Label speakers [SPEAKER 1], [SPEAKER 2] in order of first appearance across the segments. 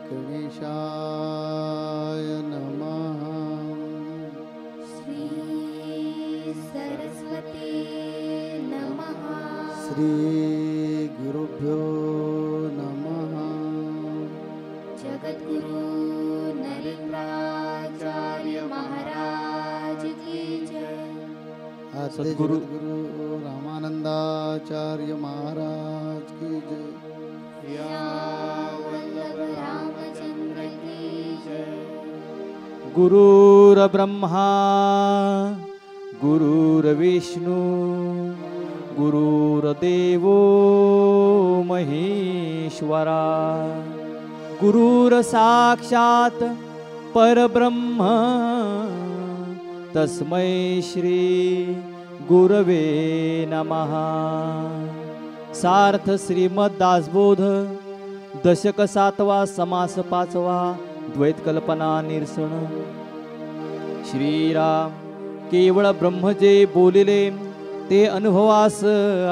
[SPEAKER 1] गणेशाय नमः।
[SPEAKER 2] श्री सरस्वती नमः।
[SPEAKER 1] श्री गुरुभ्यो नमः।
[SPEAKER 2] जगद्गुरु नरेंद्राचार्य महाराज की जय।
[SPEAKER 1] सद्गुरु रामानंदाचार्य महाराज की जय।
[SPEAKER 3] गुरुर्ब्रह्मा गुरुर्विष्णु गुरुर्देवो महेश्वरा गुरुर्साक्षात् परब्रह्म तस्मै श्री गुरवे नमः। सार्थ श्रीमद दासबोध दशक 7वा समास 5वा द्वैत कल्पना निरसन। श्रीराम केवळ ब्रह्म जे बोलिले ते अनुभवास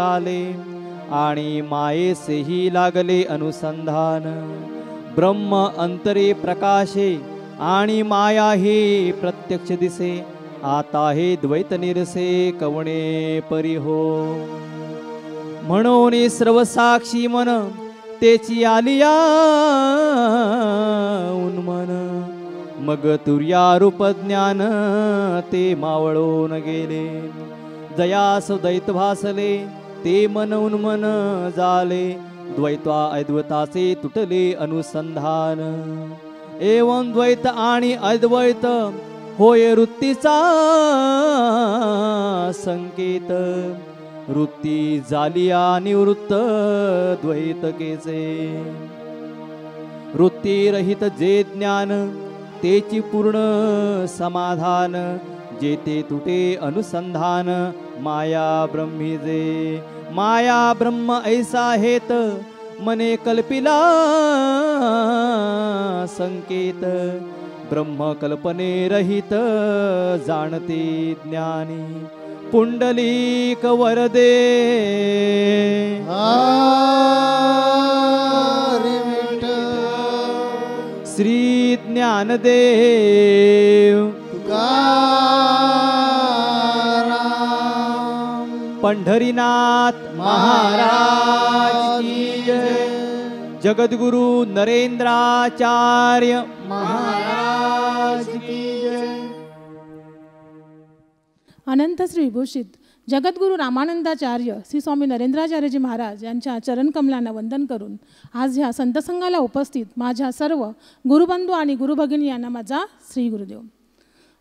[SPEAKER 3] आले आणि मायेसेही लागले अनुसंधान। ब्रह्म अंतरे प्रकाशे आणि माया हे प्रत्यक्ष दिसे। आता हे द्वैत निरसे कवणे परिहो। म्हणून सर्व साक्षी मन तेची आलिया उन्मन। मग तुर्या रूप ज्ञान ते मावळून गेले। जयास दैत भासले ते मन उन्मन झाले। द्वैता अद्वैताचे तुटले अनुसंधान। एवं द्वैत आणि अद्वैत होय वृत्तीचा संकेत। वृत्ती झालिया निवृत्त द्वैतकेचे। वृत्ती रहित जे ज्ञान तेची पूर्ण समाधान। जेते तुटे अनुसंधान माया ब्रह्मीजे। माया ब्रह्म ऐसा हेत मने कल्पिला संकेत। ब्रह्म कल्पने रहित जाणते ज्ञानी। पुंडलीक वरदे
[SPEAKER 1] हरी विठ्ठल।
[SPEAKER 3] श्री ज्ञानदेव
[SPEAKER 1] तुकाराम।
[SPEAKER 3] पंढरीनाथ महाराज की जय। जगद्गुरु नरेंद्राचार्य महाराज की जय।
[SPEAKER 4] अनंत श्री विभूषित जगद्गुरु रामानंदाचार्य श्री स्वामी नरेंद्राचार्यजी महाराज यांच्या चरणकमलांना वंदन करून आज ह्या संतसंगाला उपस्थित माझ्या सर्व गुरुबंधू आणि गुरुभगिनी यांना माझा श्री गुरुदेव।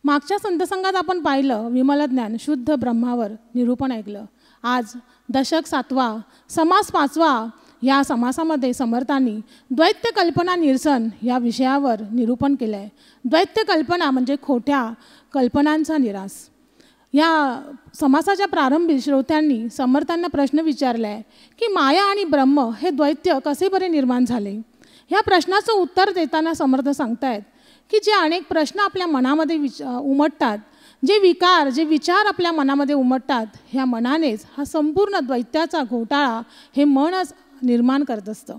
[SPEAKER 4] मागच्या संतसंगात आपण पाहिलं विमलज्ञान शुद्ध ब्रह्मावर निरूपण ऐकलं। आज दशक 7वा समास 5वा या समासामध्ये समर्थांनी द्वैत्य कल्पना निरसन या विषयावर निरूपण केलं आहे। द्वैत्य कल्पना म्हणजे खोट्या कल्पनांचा निराश। या समासाच्या प्रारंभी श्रोत्यांनी समर्थांना प्रश्न विचारला आहे की माया आणि ब्रह्म हे द्वैत्य कसे बरे निर्माण झाले। या प्रश्नाचं उत्तर देताना समर्थ सांगतायत की जे अनेक प्रश्न आपल्या मनामध्ये उमटतात, जे विकार जे विचार आपल्या मनामध्ये उमटतात, ह्या मनानेच हा संपूर्ण द्वैत्याचा घोटाळा हे मनच निर्माण करत असतं।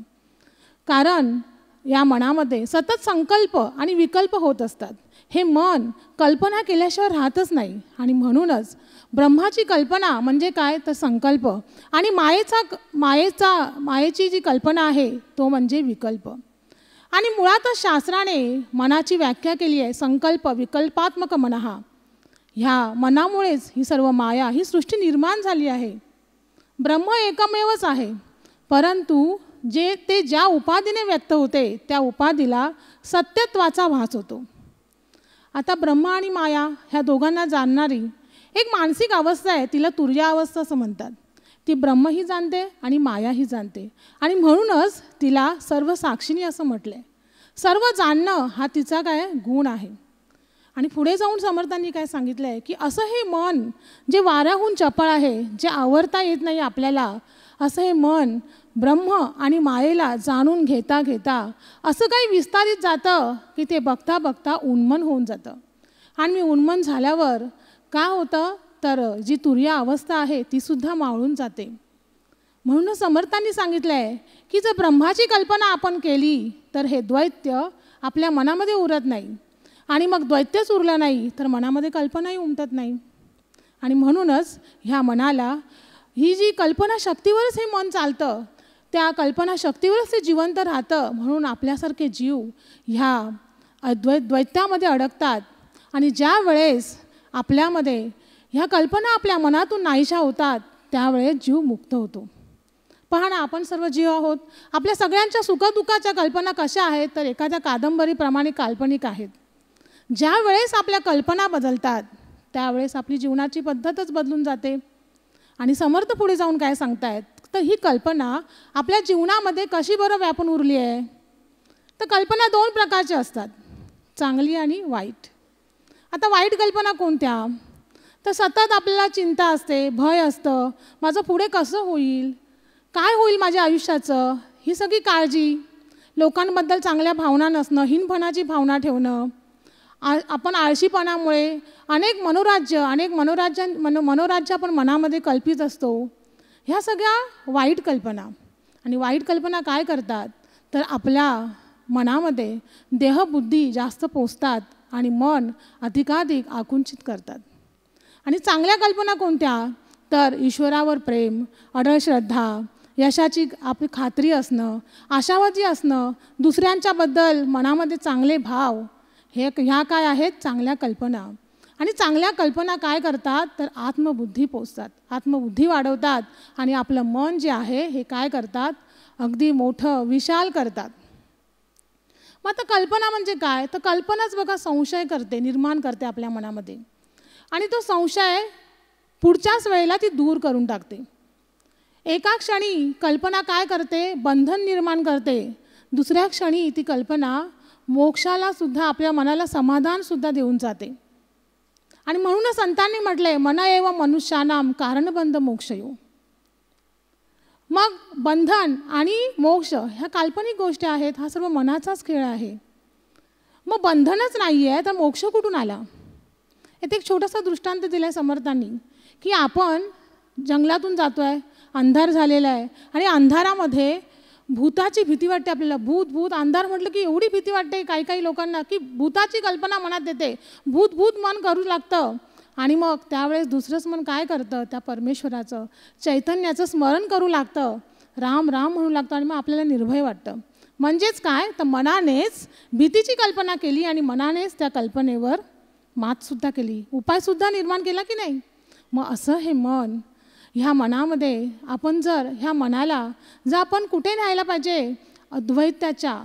[SPEAKER 4] कारण या मनामध्ये सतत संकल्प आणि विकल्प होत असतात। हे मन कल्पना केल्याशिवाय राहतच नाही आणि म्हणूनच ब्रह्माची कल्पना म्हणजे काय तर संकल्प आणि मायेची जी कल्पना आहे तो म्हणजे विकल्प। आणि मुळातच शास्त्राने मनाची व्याख्या केली आहे संकल्प विकल्पात्मक मनः। ह्या मनामुळेच ही सर्व माया ही सृष्टी निर्माण झाली आहे। ब्रह्म एकमेवच आहे, परंतु ते ज्या उपाधीने व्यक्त होते त्या उपाधीला सत्यत्वाचा भास होतो। आता ब्रह्म आणि माया ह्या दोघांना जाणणारी एक मानसिक अवस्था आहे, तिला तुर्या अवस्था असं म्हणतात। ती ब्रह्मही जाणते आणि मायाही जाणते आणि म्हणूनच तिला सर्व साक्षिणी असं म्हटलंय। सर्व जाणणं हा तिचा काय गुण आहे। आणि पुढे जाऊन समर्थांनी काय सांगितलं आहे की असं हे मन जे वाऱ्याहून चपळ आहे, जे आवरता येत नाही आपल्याला, असं हे मन ब्रह्म आणि मायेला जाणून घेता घेता असं काही विस्तारित जातं की ते बघता बघता उन्मन होऊन जातं। आणि मी उन्मन झाल्यावर काय होतं तर जी तुर्या अवस्था आहे ती सुद्धा मावळून जाते। म्हणून समर्थांनी सांगितलं आहे की जर ब्रह्माची कल्पना आपण केली तर हे द्वैत्य आपल्या मनामध्ये उरत नाही, आणि मग द्वैत्यच उरलं नाही तर मनामध्ये कल्पनाही उमटत नाही. आणि म्हणूनच ह्या मनाला ही जी कल्पना शक्तीवरच हे मन चालतं, त्या कल्पना शक्तीवरच ते जिवंत राहतं. म्हणून आपल्यासारखे जीव ह्या द्वैत्यामध्ये अडकतात. आणि ज्या वेळेस आपल्यामध्ये ह्या कल्पना आपल्या मनातून नाहीशा होतात त्यावेळेस जीव मुक्त होतो. पहा ना, आपण सर्व जीव आहोत. आपल्या सगळ्यांच्या सुखदुःखाच्या कल्पना कशा आहेत तर एखाद्या कादंबरीप्रमाणे काल्पनिक आहेत. ज्या वेळेस आपल्या कल्पना बदलतात त्यावेळेस आपली जीवनाची पद्धतच बदलून जाते. आणि समर्थ पुढे जाऊन काय सांगतायत तर ही कल्पना आपल्या जीवनामध्ये कशी बरं व्यापून उरली आहे. तर कल्पना 2 प्रकारच्या असतात, चांगली आणि वाईट. आता वाईट कल्पना कोणत्या तर सतत आपल्याला चिंता असते, भय असतं, माझं पुढे कसं होईल, काय होईल माझ्या आयुष्याचं, ही सगळी काळजी, लोकांबद्दल चांगल्या भावना नसणं, हीनपणाची भावना ठेवणं, आपण आळशीपणामुळे अनेक मनोराज्य आपण मनामध्ये कल्पित असतो. ह्या सगळ्या वाईट कल्पना. आणि वाईट कल्पना काय करतात तर आपल्या मनामध्ये देहबुद्धी जास्त पोचतात आणि मन अधिकाधिक आकुंचित करतात. आणि चांगल्या कल्पना कोणत्या तर ईश्वरावर प्रेम, अढळ श्रद्धा, यशाची आपली खात्री असणं, आशावादी असणं, दुसऱ्यांच्याबद्दल मनामध्ये चांगले भाव, ह्या काय आहेत चांगल्या कल्पना. आणि चांगल्या कल्पना काय करतात तर आत्मबुद्धी पोचतात, आत्मबुद्धी वाढवतात आणि आपलं मन जे आहे हे काय करतात अगदी मोठं विशाल करतात. मग आता कल्पना म्हणजे काय तर कल्पनाच बघा संशय निर्माण करते आपल्या मनामध्ये. आणि तो संशय पुढच्याच वेळेला ती दूर करून टाकते. एका क्षणी कल्पना काय करते बंधन निर्माण करते, दुसऱ्या क्षणी ती कल्पना मोक्षाला सुद्धा आपल्या मनाला समाधान सुद्धा देऊन जाते. आणि म्हणूनच संतांनी म्हटलंय मन एव मनुष्यानाम कारणबंध मोक्षयो. मग बंधन आणि मोक्ष ह्या काल्पनिक गोष्टी आहेत, हा सर्व मनाचाच खेळ आहे. मग बंधनच नाही आहे तर मोक्ष कुठून आला. इथे एक छोटासा दृष्टांत दिला आहे समर्थांनी की आपण जंगलातून जातो आहे, अंधार झालेला आहे आणि अंधारामध्ये भूताची भीती वाटते आपल्याला. भूत अंधार म्हटलं की एवढी भीती वाटते काही लोकांना की भूताची कल्पना मनात येते, भूत मन करू लागतं. आणि मग त्यावेळेस दुसरंच मन काय करतं त्या परमेश्वराचं चैतन्याचं स्मरण करू लागतं, राम राम म्हणू लागतं आणि मग आपल्याला निर्भय वाटतं. म्हणजेच काय तर मनानेच भीतीची कल्पना केली आणि मनानेच त्या कल्पनेवर मातसुद्धा केली, उपायसुद्धा निर्माण केला की नाही. मग असं हे मन, ह्या मनामध्ये आपण जर ह्या मनाला जर आपण कुठे न्यायला पाहिजे अद्वैताच्या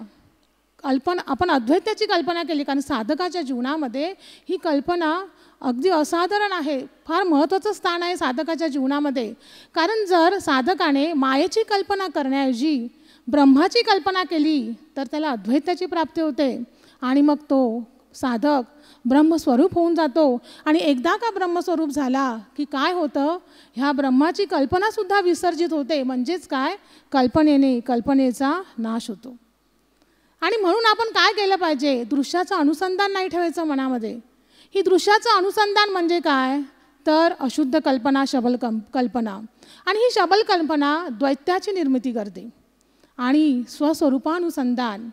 [SPEAKER 4] आपण अद्वैताची कल्पना केली. कारण साधकाच्या जीवनामध्ये ही कल्पना अगदी असाधारण आहे, फार महत्त्वाचं स्थान आहे साधकाच्या जीवनामध्ये. कारण जर साधकाने मायेची कल्पना करण्याऐवजी ब्रह्माची कल्पना केली तर त्याला अद्वैताची प्राप्ती होते आणि मग तो साधक ब्रह्मस्वरूप होऊन जातो. आणि एकदा का ब्रह्मस्वरूप झाला की काय होतं ह्या ब्रह्माची कल्पनासुद्धा विसर्जित होते. म्हणजेच काय कल्पनेचा नाश होतो. आणि म्हणून आपण काय केलं पाहिजे दृश्याचं अनुसंधान नाही ठेवायचं मनामध्ये. ही दृश्याचं अनुसंधान म्हणजे काय तर अशुद्ध कल्पना, शबल कल्पना. आणि ही शबल कल्पना द्वैत्याची निर्मिती करते. आणि स्वस्वरूपानुसंधान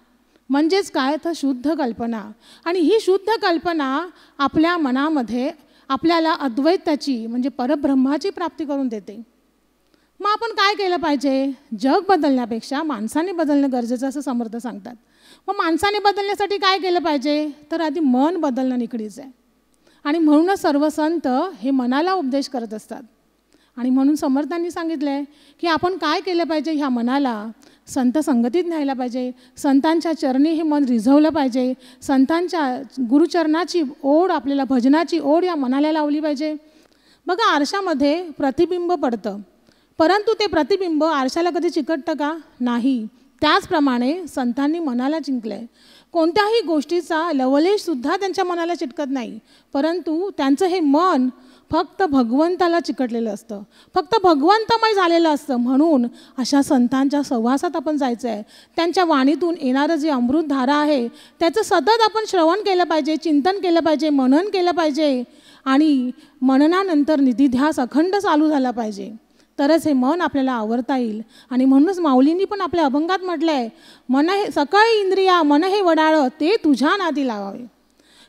[SPEAKER 4] म्हणजेच काय तर शुद्ध कल्पना. आणि ही शुद्ध कल्पना आपल्या मनामध्ये आपल्याला अद्वैताची म्हणजे परब्रह्माची प्राप्ती करून देते. मग आपण काय केलं पाहिजे जग बदलण्यापेक्षा माणसाने बदलणं गरजेचं असं समर्थ सांगतात. मग माणसाने बदलण्यासाठी काय केलं पाहिजे तर आधी मन बदलणं निकडीचं आहे. आणि म्हणूनच सर्व संत हे मनाला उपदेश करत असतात. आणि म्हणून समर्थांनी सांगितलं आहे की आपण काय केलं पाहिजे ह्या मनाला संत संगतीत न्यायला पाहिजे, संतांच्या चरणी हे मन रिझवलं पाहिजे, संतांच्या गुरुचरणाची ओढ आपल्याला भजनाची ओढ या मनाला लावली पाहिजे. बघा आरशामध्ये प्रतिबिंब पडतं परंतु ते प्रतिबिंब आरशाला कधी चिकटतं का नाही. त्याचप्रमाणे संतांनी मनाला जिंकलं आहे. कोणत्याही गोष्टीचा लवलेशसुद्धा त्यांच्या मनाला चिटकत नाही परंतु त्यांचं हे मन फक्त भगवंताला चिकटलेलं असतं, फक्त भगवंतमय झालेलं असतं. म्हणून अशा संतांच्या सहवासात आपण जायचं आहे. त्यांच्या वाणीतून येणारं जे अमृतधारा आहे त्याचं सतत आपण श्रवण केलं पाहिजे, चिंतन केलं पाहिजे, मनन केलं पाहिजे. आणि मननानंतर निधिध्यास अखंड चालू झाला पाहिजे. तरच हे मन आपल्याला आवरता येईल. आणि म्हणूनच माऊलींनी पण आपल्या अभंगात म्हटलं आहे, मन हे सकाळी इंद्रिया मन हे वडाळं ते तुझ्या नादी लावावे.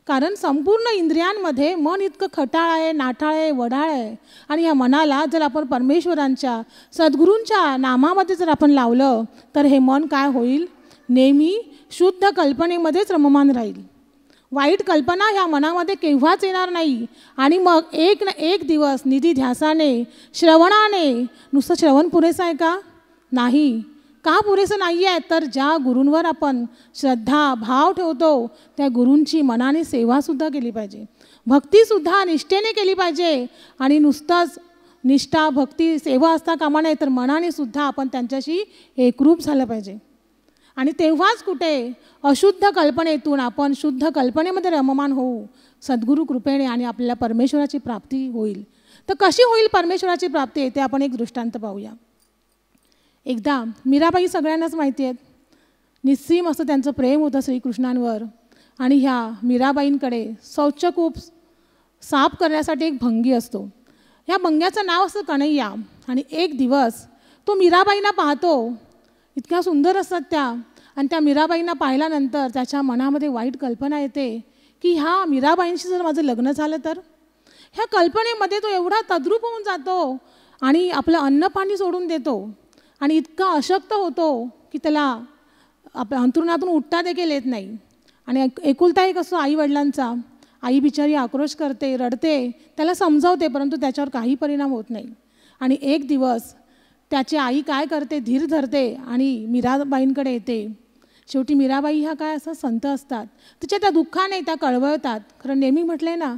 [SPEAKER 4] कारण संपूर्ण इंद्रियांमध्ये मन इतकं खटाळ आहे, नाठाळ आहे, वडाळ आहे. आणि या मनाला जर आपण परमेश्वरांच्या सद्गुरूंच्या नामामध्ये जर आपण लावलं तर हे मन काय होईल, नेहमी शुद्ध कल्पनेमध्येच रममान राहील. वाईट कल्पना ह्या मनामध्ये केव्हाच येणार नाही. आणि मग एक ना एक दिवस निधी ध्यासाने, श्रवणाने, नुसतं श्रवण पुरेसं आहे का? नाही. का पुरेसं नाही आहे? तर ज्या गुरूंवर आपण श्रद्धा भाव ठेवतो त्या गुरूंची मनाने सेवासुद्धा केली पाहिजे, भक्तीसुद्धा निष्ठेने केली पाहिजे. आणि नुसतंच निष्ठा भक्ती सेवा असता कामा नये, तर मनाने सुद्धा आपण त्यांच्याशी एकरूप झालं पाहिजे. आणि तेव्हाच कुठे अशुद्ध कल्पनेतून आपण शुद्ध कल्पनेमध्ये रममान होऊ सद्गुरू कृपेने, आणि आपल्याला परमेश्वराची प्राप्ती होईल. तर कशी होईल परमेश्वराची प्राप्ती ते आपण एक दृष्टांत पाहूया. एकदा मीराबाई सगळ्यांनाच माहिती आहेत, निस्सीम असं त्यांचं प्रेम होतं श्रीकृष्णांवर. आणि ह्या मीराबाईंकडे शौचकूप साफ करण्यासाठी एक भंगी असतो. ह्या भंग्याचं नाव असतं कन्हैया. आणि एक दिवस तो मीराबाईंना पाहतो, इतक्या सुंदर असतात त्या. आणि त्या मीराबाईंना पाहिल्यानंतर त्याच्या मनामध्ये वाईट कल्पना येते की ह्या मीराबाईंशी जर माझं लग्न झालं तर. ह्या कल्पनेमध्ये तो एवढा तद्रूप होऊन जातो आणि आपलं अन्न पाणी सोडून देतो. आणि इतका अशक्त होतो की त्याला आपल्या अंतरुणातून उठता देखील येत नाही. आणि एकुलता एक असतो आईवडिलांचा. आई बिचारी आक्रोश करते, रडते, त्याला समजावते, परंतु त्याच्यावर काही परिणाम होत नाही. आणि एक दिवस त्याची आई काय करते, धीर धरते आणि मीराबाईंकडे येते. शेवटी मीराबाई ह्या काय असं संत असतात, तिच्या त्या दुःखाने त्या कळवळतात. खरं नेहमी म्हटलंय ना,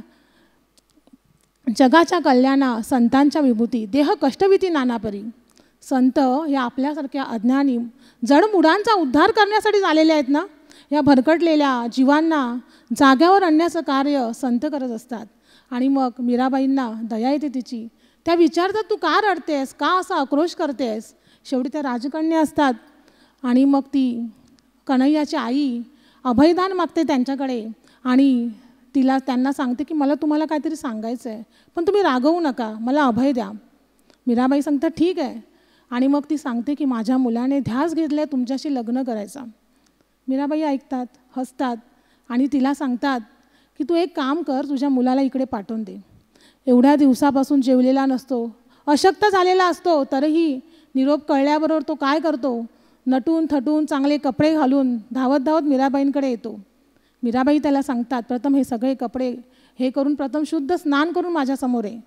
[SPEAKER 4] जगाच्या कल्याणा संतांच्या विभूती, देह कष्टभीती नानापरी. संत हे आपल्यासारख्या अज्ञानी जडमुडांचा उद्धार करण्यासाठी झालेले आहेत ना. या भरकटलेल्या जीवांना जाग्यावर आणण्याचं कार्य संत करत असतात. आणि मग मीराबाईंना दया येते तिची. त्या विचारतात, तू का रडतेस, का असा आक्रोश करतेस. शेवटी त्या राजकन्या असतात. आणि मग ती कन्हैयाची आई अभयदान मागते त्यांच्याकडे. आणि त्यांना सांगते की मला तुम्हाला काहीतरी सांगायचं आहे, पण तुम्ही रागवू नका, मला अभय द्या. मीराबाई सांगतात ठीक आहे. आणि मग ती सांगते की माझ्या मुलाने ध्यास घेतला तुमच्याशी लग्न करायचा. मीराबाई ऐकतात, हसतात आणि तिला सांगतात की तू एक काम कर, तुझ्या मुलाला इकडे पाठवून दे. एवढ्या दिवसापासून जेवलेला नसतो, अशक्त झालेला असतो, तरीही निरोप कळल्याबरोबर तो काय करतो, नटून थटून चांगले कपडे घालून धावत धावत मीराबाईंकडे येतो. मीराबाई त्याला सांगतात, प्रथम हे सगळे कपडे हे करून प्रथम शुद्ध स्नान करून माझ्यासमोर आहे.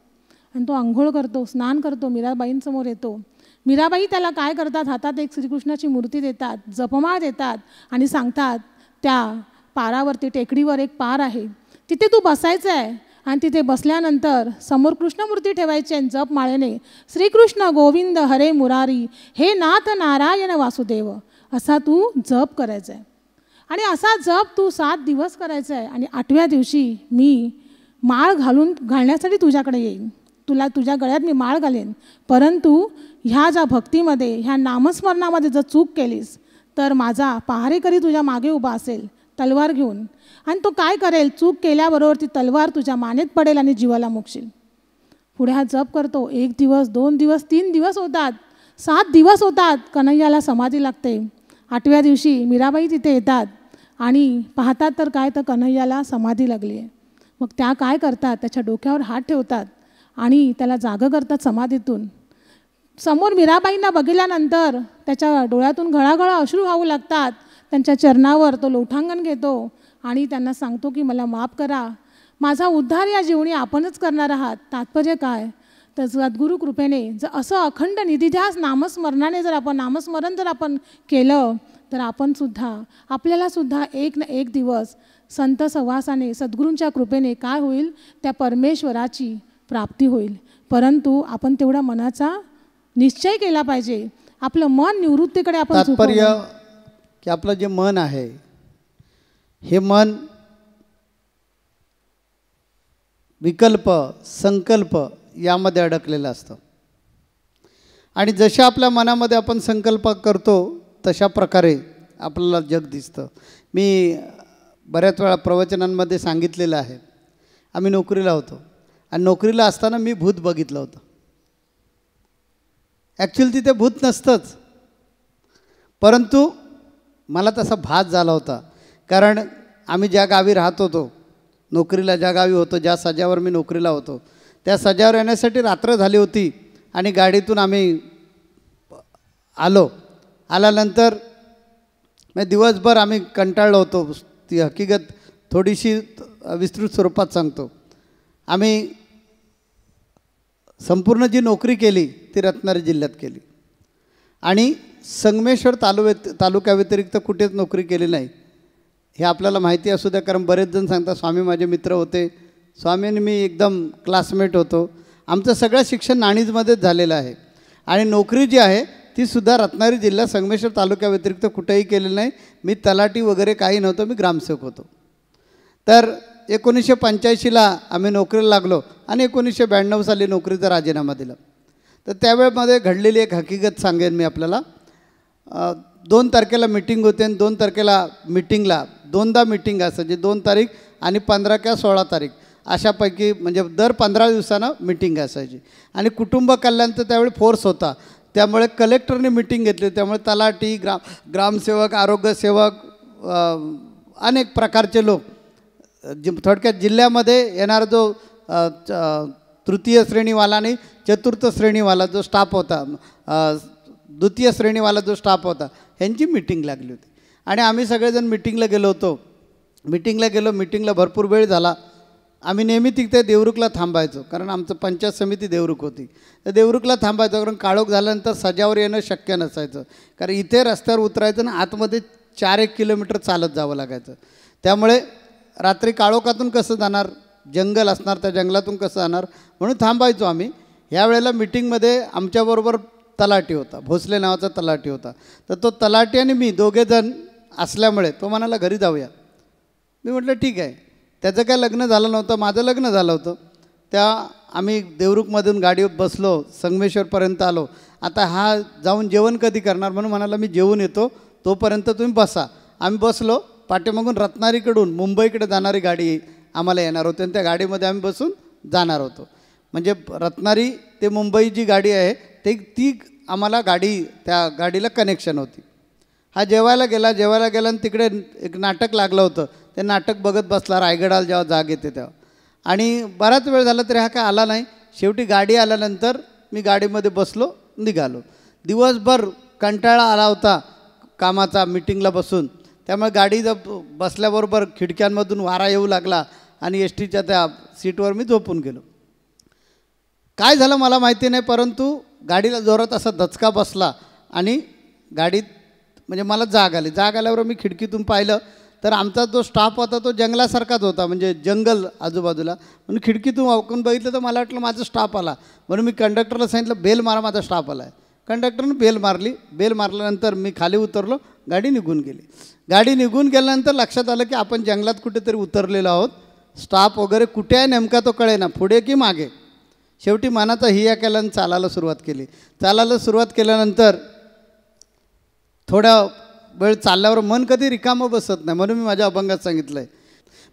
[SPEAKER 4] आणि तो आंघोळ करतो, स्नान करतो, मीराबाईंसमोर येतो. मीराबाई त्याला काय करतात, हातात एक श्रीकृष्णाची मूर्ती देतात, जपमाळ देतात आणि सांगतात त्या पारावरती, टेकडीवर एक पार आहे, तिथे तू बसायचं आहे. आणि तिथे बसल्यानंतर समोर कृष्णमूर्ती ठेवायची आणि जप माळेने श्रीकृष्ण गोविंद हरे मुरारी हे नाथ नारायण वासुदेव असा तू जप करायचा आहे. आणि असा जप तू 7 दिवस करायचा आहे. आणि 8व्या दिवशी मी माळ घालण्यासाठी तुझ्याकडे येईन, तुझ्या गळ्यात मी माळ घालेन. परंतु ह्या ज्या भक्तीमध्ये, ह्या नामस्मरणामध्ये जर चूक केलीस तर माझा पहारेकरी तुझ्या मागे उभा असेल तलवार घेऊन. आणि तो काय करेल, चूक केल्याबरोबर ती तलवार तुझ्या मानेत पडेल आणि जीवाला मुकशील. पुढे हा जप करतो. 1 दिवस, 2 दिवस, 3 दिवस होतात, 7 दिवस होतात. कन्हैयाला समाधी लागते. 8व्या दिवशी मीराबाई तिथे येतात आणि पाहतात तर काय, तर कन्हैयाला समाधी लागली आहे. मग त्या काय करतात, त्याच्या डोक्यावर हात ठेवतात आणि त्याला जागं करतात समाधीतून. समोर मीराबाईंना बघितल्यानंतर त्याच्या डोळ्यातून घळाघळा अश्रू वाहू लागतात. त्यांच्या चरणावर तो लोटांगण घेतो आणि त्यांना सांगतो की मला माफ करा, माझा उद्धार या जीवनी आपणच करणार आहात. तात्पर्य काय, तर सद्गुरू कृपेने जर असं अखंड निधिध्यास नामस्मरणाने जर आपण नामस्मरण जर आपण केलं तर आपण सुद्धा, आपल्याला सुद्धा एक ना एक दिवस संत सहवासाने सद्गुरूंच्या कृपेने काय होईल, त्या परमेश्वराची प्राप्ती होईल. परंतु आपण तेवढा मनाचा निश्चय केला पाहिजे. आपलं मन निवृत्तीकडे आपण
[SPEAKER 1] तात्पर्य की आपलं जे मन आहे हे मन विकल्प संकल्प यामध्ये अडकलेलं असतं. आणि जशा आपल्या मनामध्ये आपण संकल्प करतो तशा प्रकारे आपल्याला जग दिसतं. मी बऱ्याच वेळा प्रवचनांमध्ये सांगितलेलं आहे, आम्ही नोकरीला होतो आणि नोकरीला असताना मी भूत बघितलं होतं. ॲक्च्युली तिथे भूत नसतंच, परंतु मला तसा भास झाला होता. कारण आम्ही ज्या गावी राहत होतो, नोकरीला ज्या गावी होतो, ज्या सजावर मी नोकरीला होतो, त्या सजावर येण्यासाठी रात्र झाली होती आणि गाडीतून आम्ही आल्यानंतर मग दिवसभर आम्ही कंटाळलो होतो. ती हकीकत थोडीशी विस्तृत स्वरूपात सांगतो. आम्ही संपूर्ण जी नोकरी केली ती रत्नागिरी जिल्ह्यात केली आणि संगमेश्वर तालुक्याव्यतिरिक्त कुठेच नोकरी केली नाही. हे आपल्याला माहिती असू द्या, कारण बरेच जण सांगतात स्वामी माझे मित्र होते, स्वामी आणि मी एकदम क्लासमेट होतो. आमचं सगळं शिक्षण नाणीजमध्येच झालेलं आहे आणि नोकरी जी आहे ती सुद्धा रत्नागिरी जिल्हा संगमेश्वर तालुक्याव्यतिरिक्त कुठेही केलेलं नाही. मी तलाठी वगैरे काही नव्हतं, मी ग्रामसेवक होतो. तर 1985ला आम्ही नोकरीला लागलो आणि 1992 साली नोकरीचा राजीनामा दिला. तर त्यावेळेमध्ये घडलेली एक हकीकत सांगेन मी आपल्याला. 2 तारखेला मिटिंग होते आणि 2 तारखेला मिटिंगला दोनदा मिटिंग असायची, 2 तारीख आणि 15 किंवा 16 तारीख अशापैकी, म्हणजे दर 15 दिवसानं मिटिंग असायची. आणि कुटुंब कल्याणचा त्यावेळी फोर्स होता, त्यामुळे कलेक्टरने मिटिंग घेतली. त्यामुळे तलाठी, ग्रामसेवक, आरोग्यसेवक, अनेक प्रकारचे लोक, थोडक्यात जिल्ह्यामध्ये येणारा जो तृतीय श्रेणीवाला आणि चतुर्थ श्रेणीवाला जो स्टाफ होता, द्वितीय श्रेणीवाला जो स्टाफ होता, ह्यांची मिटिंग लागली होती. आणि आम्ही सगळेजण मिटिंगला गेलो होतो. मिटिंगला भरपूर वेळ झाला. आम्ही नेहमी तिथे देवरुखला थांबायचो, कारण आमचं पंचायत समिती देवरुख होती. तर देवरुखला थांबायचो, कारण काळोख झाल्यानंतर सजावर येणं शक्य नसायचं. कारण इथे रस्त्यावर उतरायचं ना आतमध्ये 4-1 किलोमीटर चालत जावं लागायचं. त्यामुळे रात्री काळोखातून कसं जाणार, जंगल असणार, त्या जंगलातून कसं जाणार, म्हणून थांबायचो आम्ही. यावेळेला मिटिंगमध्ये आमच्याबरोबर तलाठी होता, भोसले नावाचा तलाठी होता. तर तो तलाठी आणि मी दोघेजण असल्यामुळे तो म्हणाला घरी जाऊया. मी म्हटलं ठीक आहे. त्याचं काय लग्न झालं नव्हतं, माझं लग्न झालं होतं. आम्ही देवरुखमधून गाडीवर बसलो, संगमेश्वरपर्यंत आलो. आता हा जाऊन जेवण कधी करणार, म्हणून म्हणाला मी जेवून येतो, तोपर्यंत तुम्ही बसा. आम्ही बसलो. पाठीमागून रत्नागिरीकडून मुंबईकडे जाणारी गाडी आम्हाला येणार होती आणि त्या गाडीमध्ये आम्ही बसून जाणार होतो. म्हणजे रत्नागिरी ते मुंबई जी गाडी आहे ती आम्हाला त्या गाडीला कनेक्शन होती. हा जेवायला गेला आणि तिकडे एक नाटक लागलं होतं. ते नाटक बघत बसला. रायगडाला जेव्हा जाग येते तेव्हा. आणि बराच वेळ झाला तरी हा काय आला नाही. शेवटी गाडी आल्यानंतर मी गाडीमध्ये बसलो, निघालो. दिवसभर कंटाळा आला होता कामाचा, मिटिंगला बसून. त्यामुळे गाडी बसल्याबरोबर खिडक्यांमधून वारा येऊ लागला आणि एस टीच्या त्या सीटवर मी झोपून गेलो. काय झालं मला माहिती नाही, परंतु गाडीला जोरात असा धचका बसला आणि गाडीत म्हणजे मला जाग आल्यावर मी खिडकीतून पाहिलं तर आमचा जो स्टाफ होता तो जंगलासारखाच होता, म्हणजे जंगल आजूबाजूला. म्हणून खिडकीतून वाकून बघितलं तर मला वाटलं माझा स्टाफ आला. म्हणून मी कंडक्टरला सांगितलं बेल मारा, माझा स्टाफ आला आहे. कंडक्टरनं बेल मारली. बेल मारल्यानंतर मी खाली उतरलो. गाडी निघून गेली. गाडी निघून गेल्यानंतर लक्षात आलं की आपण जंगलात कुठेतरी उतरलेलो आहोत. स्टाफ वगैरे कुठे आहे नेमका तो कळेना, पुढे की मागे. शेवटी मनाचा हिया केला आणि चालायला सुरुवात केल्यानंतर थोड्या वेळ चालल्यावर मन कधी रिकामं बसत नाही. म्हणून मी माझ्या अभंगात सांगितलं आहे,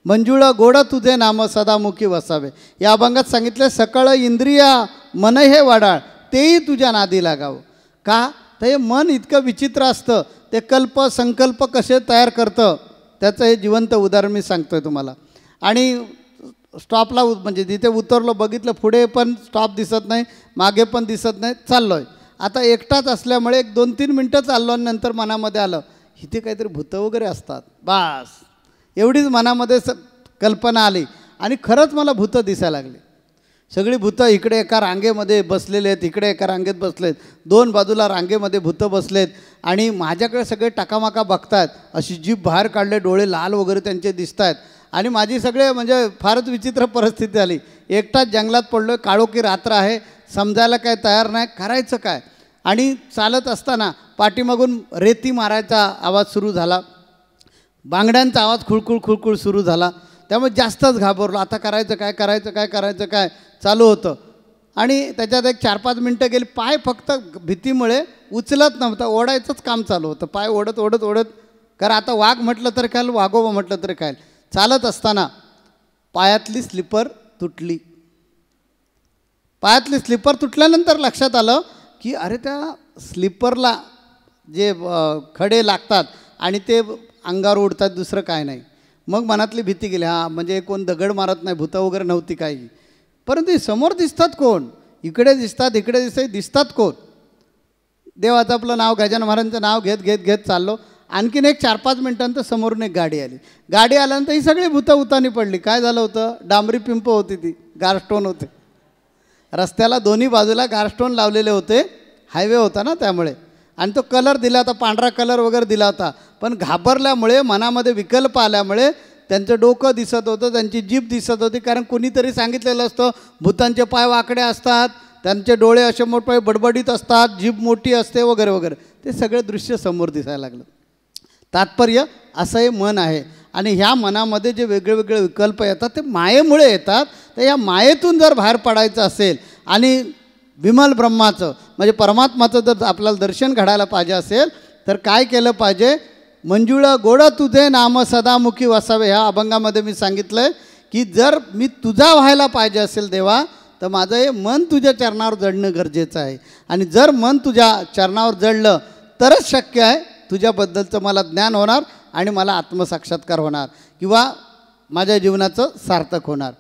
[SPEAKER 1] मंजुळा गोड तुझे नाम सदामुखी वसावे. या अभंगात सांगितलं सकळ इंद्रिया मन हे वाडाळ तेही तुझ्या नादी लागावं. का तर हे मन इतकं विचित्र असतं, ते संकल्प कसे तयार करतं त्याचं हे जिवंत उदाहरण मी सांगतो आहे तुम्हाला. आणि स्टॉपला म्हणजे जिथे उतरलो बघितलं पुढे पण स्टॉप दिसत नाही, मागे पण दिसत नाही. चाललो आहे आता एकटाच असल्यामुळे 1-2-3 मिनटं चाललो आणि नंतर मनामध्ये आलं इथे काहीतरी भूतं वगैरे असतात. बास एवढीच मनामध्ये कल्पना आली आणि खरंच मला भूतं दिसायला लागली. सगळी भूतं इकडे एका रांगेमध्ये बसलेले आहेत, इकडे एका रांगेत बसलेत, 2 बाजूला रांगेमध्ये भूतं बसलेत आणि माझ्याकडे सगळे टाकामाका बघतायत. अशी जीभ बाहेर काढले, डोळे लाल वगैरे त्यांचे दिसत आहेत. आणि माझी सगळे म्हणजे फारच विचित्र परिस्थिती आली. एकटाच जंगलात पडलो, काळोखी रात्र आहे, समजायला काय तयार नाही, करायचं काय. आणि चालत असताना पाठीमागून रेती मारायचा आवाज सुरू झाला, बांगड्यांचा आवाज खुळखुळ सुरू झाला. त्यामुळे जास्तच घाबरलो. आता करायचं काय चालू होतं. आणि त्याच्यात एक 4-5 मिनटं गेली. पाय फक्त भीतीमुळे उचलत नव्हता, ओढायचंच काम चालू होतं. पाय ओढत कारण आता वाघ म्हटलं तर काय, वाघोबा म्हटलं तर काय. चालत असताना पायातली स्लिपर तुटली. पायातली स्लिपर तुटल्यानंतर लक्षात आलं की अरे त्या स्लीपरला जे खडे लागतात आणि ते अंगावर उडतात, दुसरं काय नाही. मग मनातली भीती गेली, हां म्हणजे कोण दगड मारत नाही, भूतं वगैरे नव्हती काही. परंतु समोर दिसतात कोण, इकडे दिसतात इकडे दिसतात कोण. देवाचं आपलं नाव, गजानन महाराजांचं नाव घेत घेत घेत चाललो. आणखीन एक 4-5 मिनिटांतर समोरून एक गाडी आली. गाडी आल्यानंतर ही सगळी भूतं उतानी पडली. काय झालं होतं, डांबरी पिंप होती, ती गारस्टोन होते रस्त्याला, दोन्ही बाजूला गारस्टोन लावलेले होते, हायवे होता ना त्यामुळे. आणि तो कलर दिला होता, पांढरा कलर वगैरे दिला होता. पण घाबरल्यामुळे, मनामध्ये विकल्प आल्यामुळे त्यांचं डोकं दिसत होतं, त्यांची जीभ दिसत होती. कारण कुणीतरी सांगितलेलं असतं भूतांचे पाय वाकडे असतात, त्यांचे डोळे असे मोठे बडबडीत असतात, जीभ मोठी असते वगैरे वगैरे. ते सगळे दृश्य समोर दिसायला लागलं. तात्पर्य असं हे मन आहे. आणि ह्या मनामध्ये जे वेगळे वेगळे विकल्प येतात ते मायेमुळे येतात. तर या मायेतून जर बाहेर पडायचं असेल आणि विमल ब्रह्माचं म्हणजे परमात्माचं जर आपल्याला दर्शन घडायला पाहिजे असेल तर काय केलं पाहिजे. मंजुळा गोड तुझे नाम सदामुखी वसावे, ह्या अभंगामध्ये मी सांगितलं आहे की जर मी तुझा व्हायला पाहिजे असेल देवा, तर माझं हे मन तुझ्या चरणावर जडणं गरजेचं आहे. आणि जर मन तुझ्या चरणावर जडलं तरच शक्य आहे तुझ्याबद्दलचं मला ज्ञान होणार आणि मला आत्मसाक्षात्कार होणार किंवा माझ्या जीवनाचं सार्थक होणार.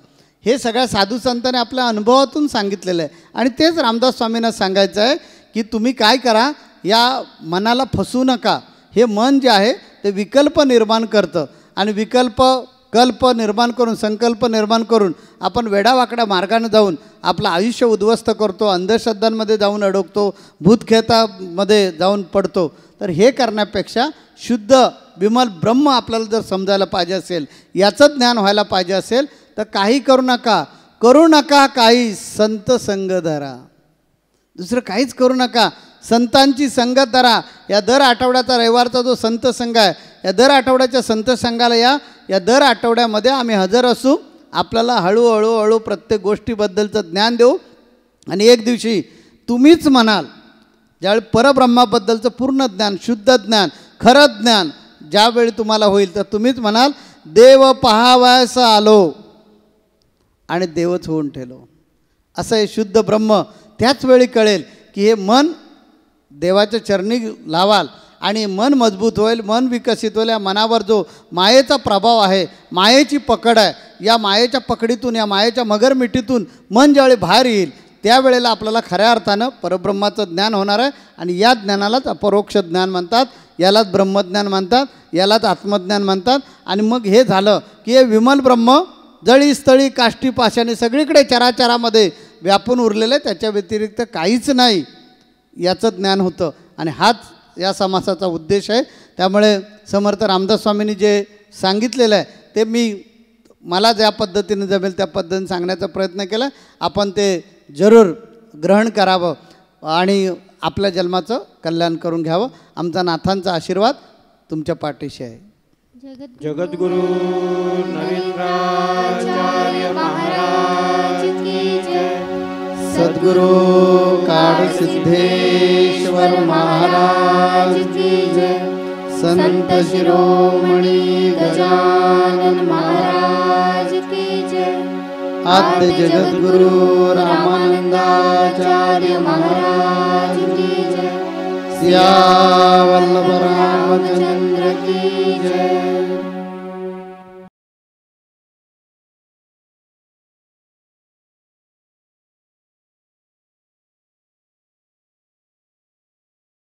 [SPEAKER 1] हे सगळ्या साधू संतांनी आपल्या अनुभवातून सांगितलेलं आहे. आणि तेच रामदास स्वामींना सांगायचं आहे की तुम्ही काय करा, या मनाला फसवू नका. हे मन जे आहे ते विकल्प निर्माण करतं आणि कल्प निर्माण करून, संकल्प निर्माण करून आपण वेडावाकड्या मार्गाने जाऊन आपलं आयुष्य उद्ध्वस्त करतो, अंधश्रद्धांमध्ये जाऊन अडकतो, भूतखेतामध्ये जाऊन पडतो. तर हे करण्यापेक्षा शुद्ध विमल ब्रह्म आपल्याला जर समजायला पाहिजे असेल, याचं ज्ञान व्हायला पाहिजे असेल तर काही करू नका काही संत संग धरा. दुसरं काहीच करू नका, संतांची संगत धरा. या दर आठवड्याचा रविवारचा जो संत संघ आहे, या दर आठवड्याच्या संत संघाला या दर आठवड्यामध्ये आम्ही हजर असू. आपल्याला हळूहळू प्रत्येक गोष्टीबद्दलचं ज्ञान देऊ. आणि एक दिवशी तुम्हीच म्हणाल, ज्यावेळी परब्रह्माबद्दलचं पूर्ण ज्ञान, शुद्ध ज्ञान, खरं ज्ञान ज्यावेळी तुम्हाला होईल तर तुम्हीच म्हणाल देव पहावयास आलो आणि देवच होऊन ठेलो. असं हे शुद्ध ब्रह्म त्याच वेळी कळेल की हे मन देवाच्या चरणी लावाल आणि मन मजबूत होईल, मन विकसित होईल. या मनावर जो मायेचा प्रभाव आहे, मायेची पकड आहे, या मायेच्या पकडीतून, या मायेच्या मगरमिठीतून मन ज्यावेळी बाहेर येईल त्यावेळेला आपल्याला खऱ्या अर्थानं परब्रह्माचं ज्ञान होणार आहे. आणि या ज्ञानालाच अपरोक्ष ज्ञान म्हणतात, यालाच ब्रह्मज्ञान म्हणतात, यालाच आत्मज्ञान म्हणतात. आणि मग हे झालं की हे विमल ब्रह्म जळी स्थळी काष्टी पाशाने सगळीकडे चराचरामध्ये व्यापून उरलेलं आहे, त्याच्या व्यतिरिक्त काहीच नाही, याचं ज्ञान होतं. आणि हाच या समासाचा उद्देश आहे. त्यामुळे समर्थ रामदास स्वामींनी जे सांगितलेलं आहे ते मला ज्या पद्धतीने जमेल त्या पद्धतीने सांगण्याचा प्रयत्न केला. आपण ते जरूर ग्रहण करावं आणि आपल्या जन्माचं कल्याण करून घ्यावं. आमचा नाथांचा आशीर्वाद तुमच्या पाठीशी आहे.
[SPEAKER 3] जगद्गुरु नरेंद्राचार्य महाराज की जय.
[SPEAKER 1] सद्गुरु काळसिद्धेश्वर महाराज की जय. संत शिरोमणी गजानन महाराज की जय. आद्य जगद्गुरु रामानंदाचार्य महाराज की जय. सिया वल्लभ रामचंद्र की जय.